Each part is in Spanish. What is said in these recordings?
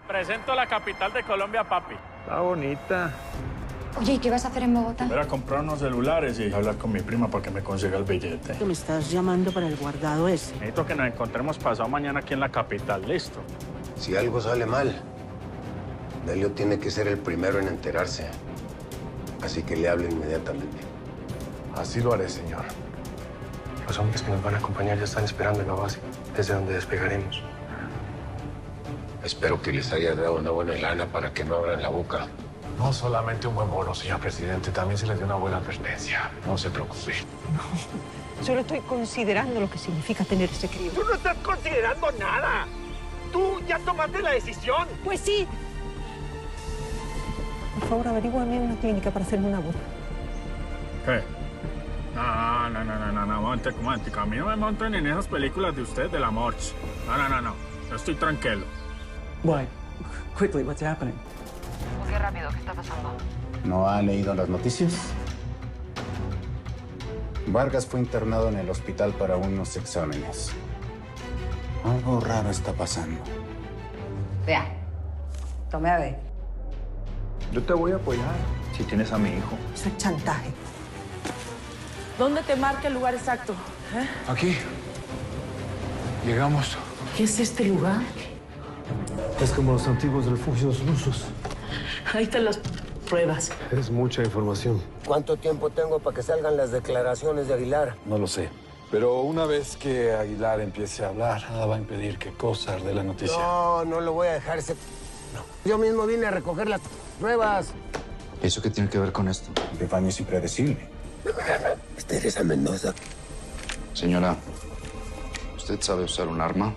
Presento la capital de Colombia, papi. Está bonita. Oye, ¿y qué vas a hacer en Bogotá? Voy a comprar unos celulares y hablar con mi prima para que me consiga el billete. Me estás llamando para el guardado ese. Necesito que nos encontremos pasado mañana aquí en la capital, ¿listo? Si algo sale mal, Delio tiene que ser el primero en enterarse. Así que le hablo inmediatamente. Así lo haré, señor. Los hombres que nos van a acompañar ya están esperando en la base, desde donde despegaremos. Espero que les haya dado una buena lana para que no abran la boca. No solamente un buen bono, señor presidente, también se les dio una buena advertencia. No se preocupe. Solo estoy considerando lo que significa tener ese crío. ¡Tú no estás considerando nada! ¡Tú ya tomaste la decisión! Pues sí. Por favor, averíguame una clínica para hacerme una boda. ¿Qué? No, momentico. A mí no me montan en esas películas de usted, del amor. No. Yo estoy tranquilo. Why? Quickly, what's happening? Qué rápido, ¿qué está pasando? ¿No ha leído las noticias? Vargas fue internado en el hospital para unos exámenes. Algo raro está pasando. Vea, tome a ver. Yo te voy a apoyar si tienes a mi hijo. Eso es chantaje. ¿Dónde te marca el lugar exacto? Aquí. Llegamos. ¿Qué es este lugar? Es como los antiguos refugios rusos. Ahí están las pruebas. Es mucha información. ¿Cuánto tiempo tengo para que salgan las declaraciones de Aguilar? No lo sé. Pero una vez que Aguilar empiece a hablar, nada va a impedir que Cózar dé la noticia. No lo voy a dejar. Yo mismo vine a recoger las pruebas. ¿Eso qué tiene que ver con esto? Epifanio es impredecible. Es Teresa Mendoza. Señora, ¿usted sabe usar un arma?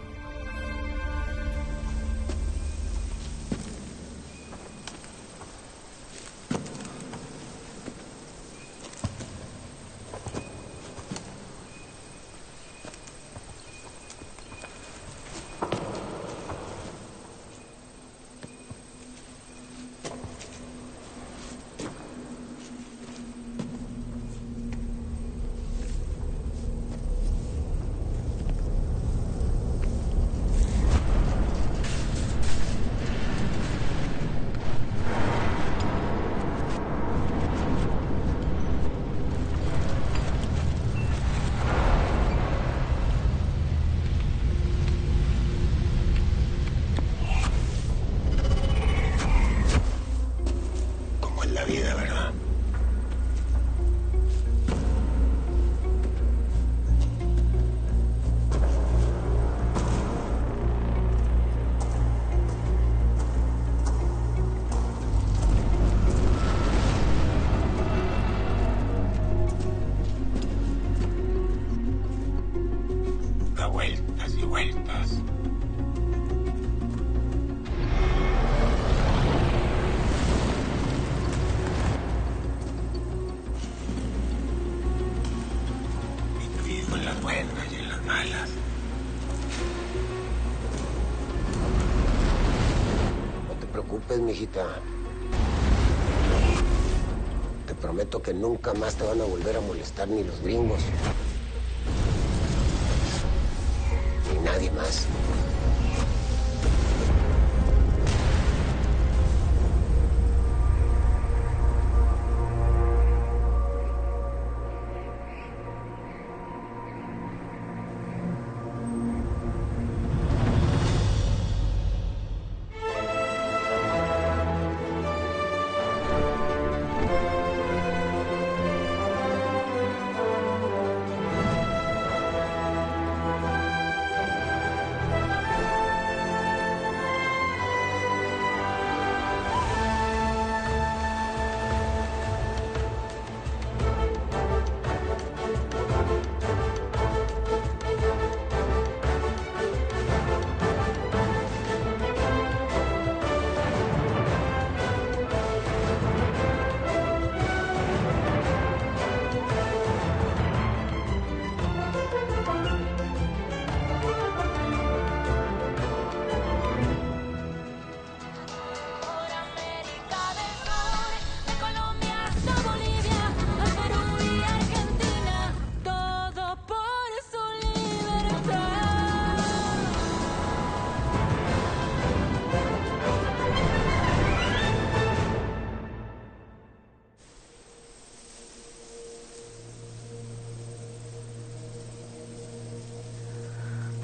Como en la vida, ¿verdad? Da vueltas y vueltas. Vivo en las buenas y en las malas. No te preocupes, mijita. Te prometo que nunca más te van a volver a molestar ni los gringos. Ni nadie más.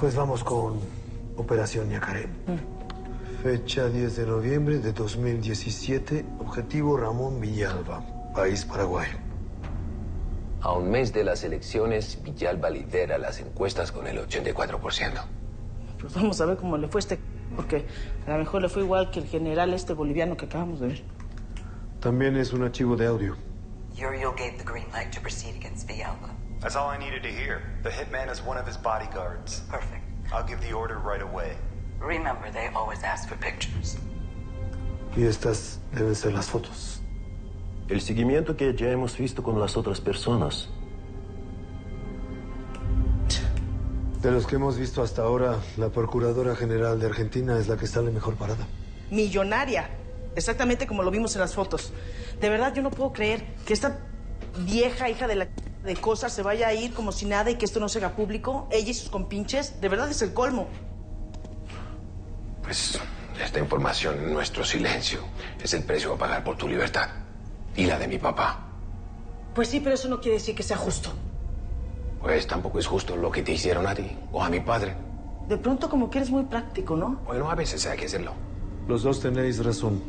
Pues vamos con Operación Yacaré. Fecha 10 de noviembre de 2017. Objetivo Ramón Villalba, país Paraguay. A un mes de las elecciones, Villalba lidera las encuestas con el 84%. Pues vamos a ver cómo le fue porque a lo mejor le fue igual que el general boliviano que acabamos de ver. También es un archivo de audio. Uriel gave the green light to proceed against Villalba. That's all I needed to hear. The hitman is one of his bodyguards. Perfect. I'll give the order right away. Remember, they always ask for pictures. Y estas deben ser las fotos. El seguimiento que ya hemos visto con las otras personas. De los que hemos visto hasta ahora, la Procuradora General de Argentina es la que sale mejor parada. Millonaria. Exactamente como lo vimos en las fotos. De verdad, yo no puedo creer que esta vieja hija de cosas se vaya a ir como si nada y que esto no se haga público. Ella y sus compinches. De verdad es el colmo. Pues esta información, nuestro silencio, es el precio a pagar por tu libertad. Y la de mi papá. Pues sí, pero eso no quiere decir que sea justo. Pues tampoco es justo lo que te hicieron a ti o a mi padre. De pronto como que eres muy práctico, ¿no? Bueno, a veces hay que hacerlo. Los dos tenéis razón.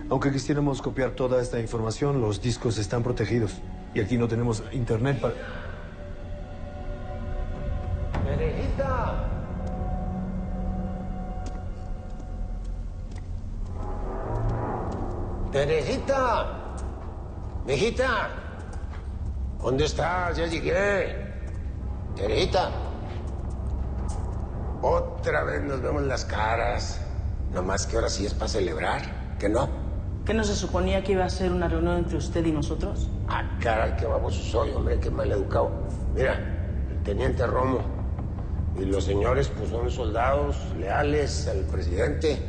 Aunque quisiéramos copiar toda esta información, los discos están protegidos. Y aquí no tenemos internet para... ¡Teresita! ¡Teresita! ¡Mijita! ¿Dónde estás? Ya llegué. Teresita. Otra vez nos vemos las caras. Nomás que ahora sí es para celebrar. ¿Que no? ¿Qué no se suponía que iba a ser una reunión entre usted y nosotros? Ah, caray, qué baboso soy, hombre, qué mal educado. Mira, el teniente Romo y los señores, pues son soldados leales al presidente.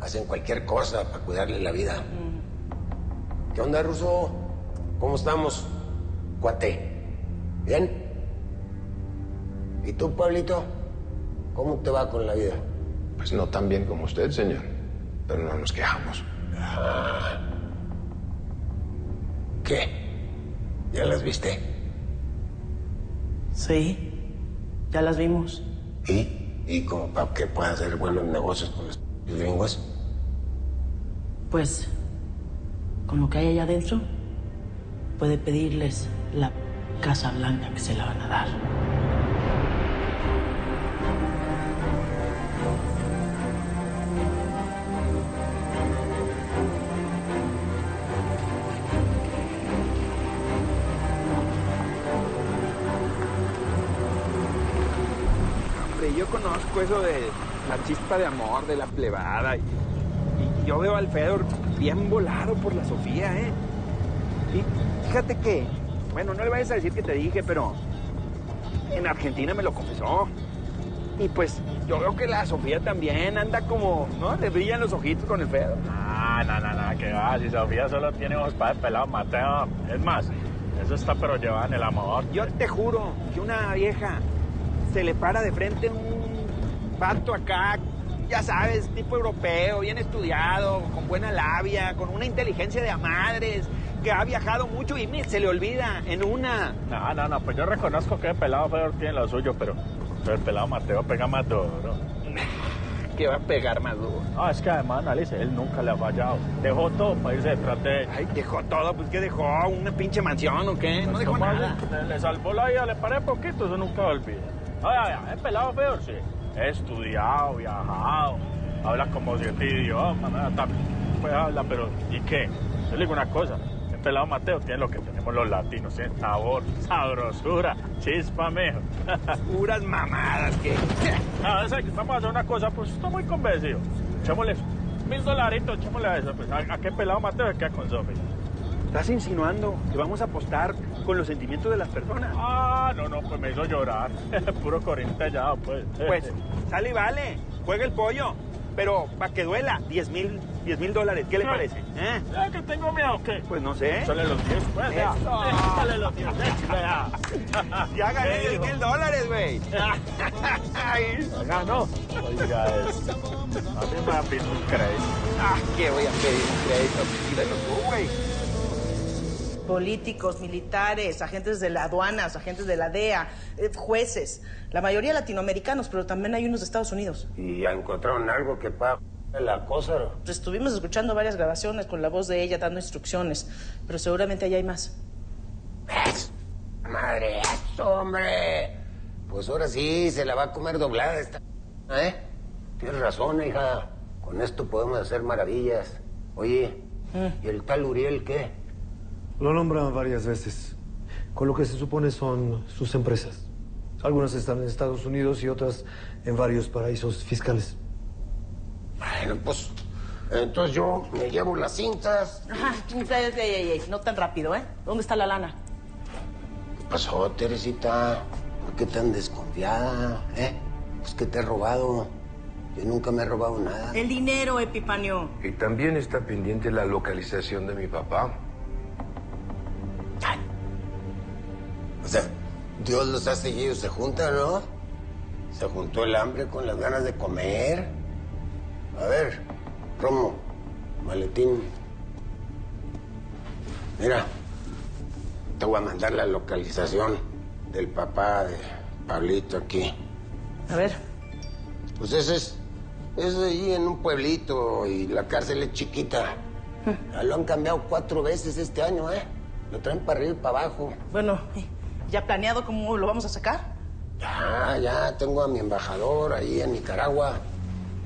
Hacen cualquier cosa para cuidarle la vida. ¿Qué onda, Ruso? ¿Cómo estamos, cuate? ¿Bien? ¿Y tú, Pablito? ¿Cómo te va con la vida? Pues no tan bien como usted, señor. Pero no nos quejamos. Ah. ¿Qué? ¿Ya las viste? Sí, ya las vimos. ¿Y como para que pueda hacer buenos negocios con los gringos? Pues, con lo que hay allá adentro, puede pedirles la Casa Blanca que se la van a dar. Yo conozco eso de la chispa de amor de la plebada y yo veo al Fedor bien volado por la Sofía, ¿eh? Y fíjate que, bueno, no le vayas a decir que te dije, pero en Argentina me lo confesó. Y pues yo veo que la Sofía también anda como, ¿no? Le brillan los ojitos con el Fedor. No, que va, si Sofía solo tiene ojos para el pelado Mateo. Es más, eso está pero llevado en el amor. Yo te juro que una vieja se le para de frente un vato acá, ya sabes, tipo europeo, bien estudiado, con buena labia, con una inteligencia de a madres, que ha viajado mucho y se le olvida en una. No, pues yo reconozco que el pelado Fedor tiene lo suyo, pero el pelado Mateo pega más duro. ¿Qué va a pegar más duro? No, es que además, analice, él nunca le ha fallado. Dejó todo para irse detrás de ella. Ay, dejó todo, pues ¿qué dejó? ¿Una pinche mansión o qué? No dejó nada. Le salvó la vida, le paré poquito, eso nunca olvida. Es pelado Fedor, sí. Estudiado, viajado, habla como 7 idiomas, pues habla, pero ¿y qué? Yo le digo una cosa, el pelado Mateo tiene lo que tenemos los latinos, tiene sabor, sabrosura, chispa, mijo. Puras mamadas, ¿qué? Vamos a hacer una cosa, pues estoy muy convencido. Echémosle $1000, echémosle a eso, pues ¿a qué pelado Mateo se queda con Sofía? ¿Estás insinuando que vamos a apostar con los sentimientos de las personas? No, pues me hizo llorar. Puro corriente ya, pues. Pues, sale y vale. Juega el pollo. Pero, para que duela, $10,000. ¿Qué le parece? ¿Ya que tengo miedo o qué? Pues no sé. Sale los 10, pues. Sale los 10, ya. Ya gané $10,000, güey. Ganó. Oiga eso. A mí me va a pedir un crédito. ¿Qué voy a pedir un crédito? Pídelo tú, güey. políticos, militares, agentes de las aduanas, agentes de la DEA, jueces. La mayoría latinoamericanos, pero también hay unos de Estados Unidos. ¿Y ya encontraron algo que pueda la cosa? Pues estuvimos escuchando varias grabaciones con la voz de ella dando instrucciones, pero seguramente allá hay más. ¡Eso! ¡Madre, eso, hombre! Pues ahora sí, se la va a comer doblada esta... ¿eh? Tienes razón, hija. Con esto podemos hacer maravillas. Oye, ¿y el tal Uriel qué? Lo nombran varias veces. Con lo que se supone son sus empresas. Algunas están en Estados Unidos y otras en varios paraísos fiscales. Bueno, pues... entonces yo me llevo las cintas. Ajá, no tan rápido, ¿eh? ¿Dónde está la lana? ¿Qué pasó, Teresita? ¿Por qué tan desconfiada, Pues que te he robado. Yo nunca me he robado nada. El dinero, Epifanio. Y también está pendiente la localización de mi papá. Ay. O sea, Dios los hace y ellos se juntan, ¿no? Se juntó el hambre con las ganas de comer. A ver, Romo, maletín. Mira, te voy a mandar la localización del papá de Pablito aquí. A ver. Pues ese es allí en un pueblito y la cárcel es chiquita. Ya lo han cambiado 4 veces este año, Lo traen para arriba y para abajo. Bueno, ¿ya planeado cómo lo vamos a sacar? Ya tengo a mi embajador ahí en Nicaragua.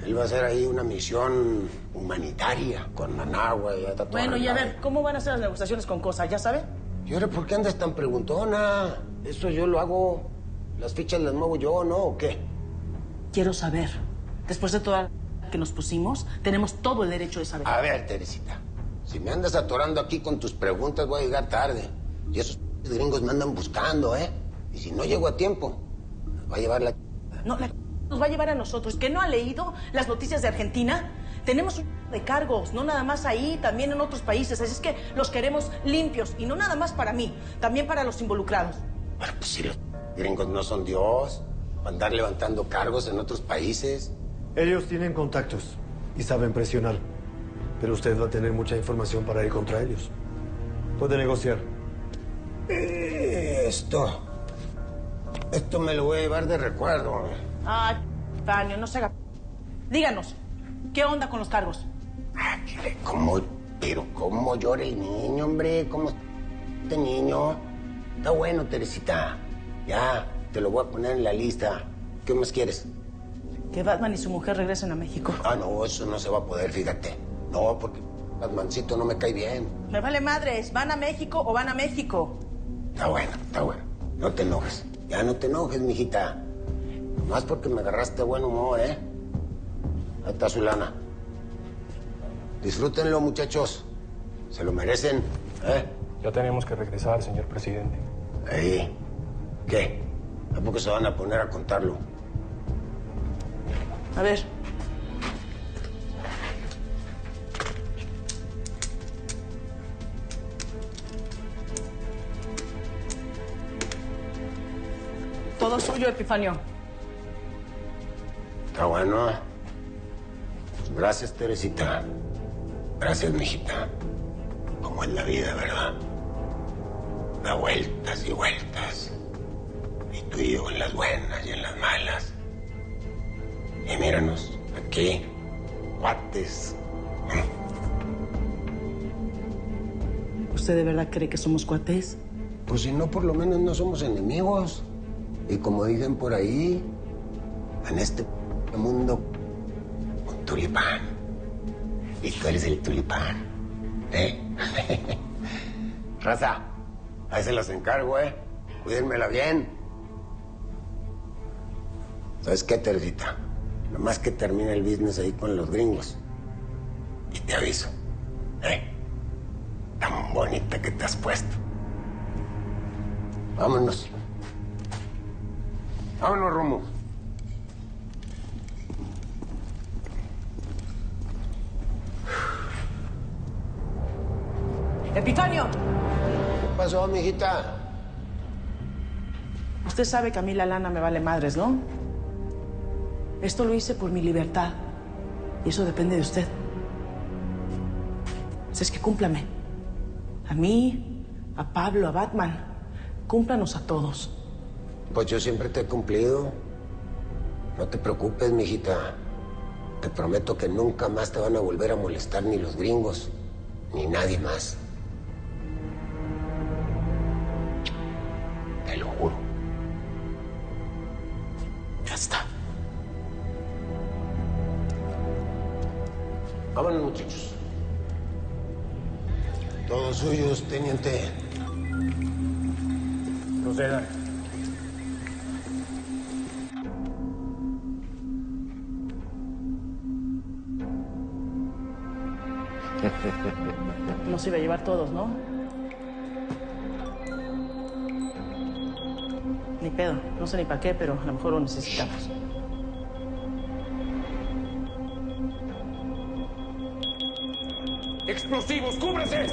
Él va a hacer ahí una misión humanitaria con Managua y ya está todo. Bueno, y a arreglado. ver, ¿cómo van a ser las negociaciones con Cosa? ¿Ya sabe? ¿Y ahora por qué andas tan preguntona? Eso yo lo hago. Las fichas las muevo yo, ¿no? ¿O qué? Quiero saber. Después de toda la que nos pusimos, tenemos todo el derecho de saber. A ver, Teresita, si me andas atorando aquí con tus preguntas, voy a llegar tarde. Y esos gringos me andan buscando, Y si no llego a tiempo, me va a llevar la... No, nos va a llevar a nosotros. ¿Que no ha leído las noticias de Argentina? Tenemos un de cargos, no nada más ahí, también en otros países. Así es que los queremos limpios. Y no nada más para mí, también para los involucrados. Bueno, pues si los gringos no son Dios, para andar levantando cargos en otros países. Ellos tienen contactos y saben presionar. Pero usted va a tener mucha información para ir contra ellos. Puede negociar. Esto me lo voy a llevar de recuerdo. Ah, Panio, no se haga... Díganos, ¿qué onda con los cargos? ¿Cómo llora el niño, hombre? ¿Cómo este niño? Está bueno, Teresita. Ya, te lo voy a poner en la lista. ¿Qué más quieres? Que Batman y su mujer regresen a México. Ah, no, eso no se va a poder, fíjate. No, porque Batmancito no me cae bien. Me vale madres, ¿van a México o van a México? Está bueno. No te enojes. Ya no te enojes, mijita. Nomás porque me agarraste buen humor, Ahí está su lana. Disfrútenlo, muchachos. Se lo merecen, Ya tenemos que regresar, señor presidente. Ahí. ¿Qué? ¿A poco se van a poner a contarlo? A ver. Todo suyo, Epifanio. Está bueno. Pues gracias, Teresita. Gracias, mijita. Como es la vida, ¿verdad? Da vueltas y vueltas. Y tú y yo en las buenas y en las malas. Y míranos, aquí, cuates. ¿Usted de verdad cree que somos cuates? Pues si no, por lo menos no somos enemigos. Y como dicen por ahí, en este mundo, un tulipán. Y tú eres el tulipán, Raza, ahí se las encargo, Cuídenmela bien. ¿Sabes qué, Teresita? Nomás que termine el business ahí con los gringos. Y te aviso, Tan bonita que te has puesto. Vámonos. Vámonos, Romo. ¡Epifanio! ¿Qué pasó, mijita? Usted sabe que a mí la lana me vale madres, ¿no? Esto lo hice por mi libertad. Y eso depende de usted. Así es que cúmplame. A mí, a Pablo, a Batman. Cúmplanos a todos. Pues yo siempre te he cumplido. No te preocupes, mijita. Te prometo que nunca más te van a volver a molestar ni los gringos, ni nadie más. Te lo juro. Ya está. Vámonos, muchachos. Todos suyos, teniente. Proceda. Nos iba a llevar todos, ¿no? Ni pedo. No sé ni para qué, pero a lo mejor lo necesitamos. ¡Explosivos! ¡Cúbrese!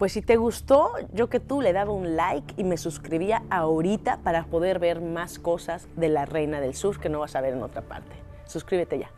Pues si te gustó, yo que tú le daba un like y me suscribía ahorita para poder ver más cosas de La Reina del Sur que no vas a ver en otra parte. Suscríbete ya.